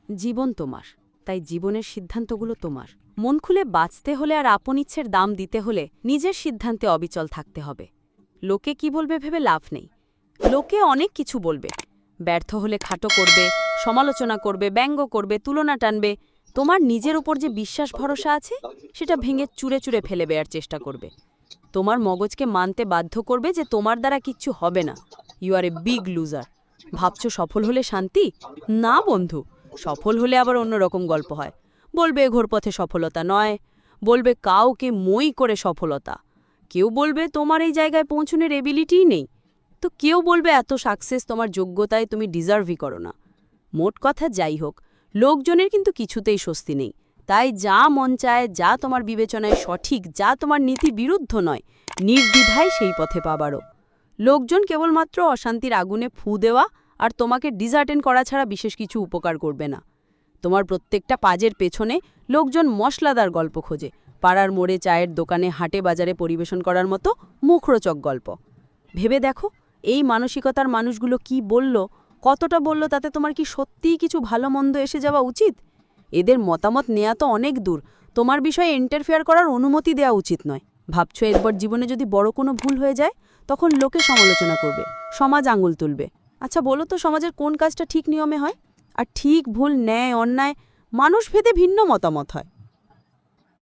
জীবন তোমার, তাই জীবনের সিদ্ধান্তগুলো তোমার। মন খুলে বাঁচতে হলে আর আপন ইচ্ছের দাম দিতে হলে নিজের সিদ্ধান্তে অবিচল থাকতে হবে। লোকে কি বলবে ভেবে লাভ নেই। লোকে অনেক কিছু বলবে, ব্যর্থ হলে খাটো করবে, সমালোচনা করবে, ব্যঙ্গ করবে, তুলনা টানবে। তোমার নিজের উপর যে বিশ্বাস ভরসা আছে সেটা ভেঙে চুরে চুরে ফেলে দেওয়ার চেষ্টা করবে। তোমার মগজকে মানতে বাধ্য করবে যে তোমার দ্বারা কিচ্ছু হবে না, you are a big loser. ভাবছো সফল হলে শান্তি? না বন্ধু, সফল হলে আবার অন্যরকম গল্প হয়। বলবে ঘোরপথে সফলতা নয়, বলবে কাউকে মই করে সফলতা। কেউ বলবে তোমার এই জায়গায় পৌঁছনের এবিলিটিই নেই, তো কেউ বলবে এত সাকসেস তোমার যোগ্যতায়, তুমি ডিজার্ভই করো না। মোট কথা যাই হোক, লোকজনের কিন্তু কিছুতেই স্বস্তি নেই। তাই যা মন চায়, যা তোমার বিবেচনায় সঠিক, যা তোমার নীতি বিরুদ্ধ নয়, নির্দ্বিধায় সেই পথে পাবারও। লোকজন কেবলমাত্র অশান্তির আগুনে ফু দেওয়া আর তোমাকে ডিজার্টেন করা ছাড়া বিশেষ কিছু উপকার করবে না। তোমার প্রত্যেকটা পাজের পেছনে লোকজন মশলাদার গল্প খোঁজে, পাড়ার মোড়ে, চায়ের দোকানে, হাটে বাজারে পরিবেশন করার মতো মুখরোচক গল্প। ভেবে দেখো, এই মানসিকতার মানুষগুলো কি বলল, কতটা বলল, তাতে তোমার কি সত্যিই কিছু ভালো মন্দ এসে যাওয়া উচিত? এদের মতামত নেওয়া তো অনেক দূর, তোমার বিষয়ে ইন্টারফেয়ার করার অনুমতি দেওয়া উচিত নয়। ভাবছো এরপর জীবনে যদি বড় কোনো ভুল হয়ে যায়, তখন লোকে সমালোচনা করবে, সমাজ আঙুল তুলবে। আচ্ছা বলো তো, সমাজের কোন কাজটা ঠিক নিয়মে হয়? আর ঠিক ভুল, ন্যায় অন্যায় মানুষ ভেদে ভিন্ন মতামত হয়।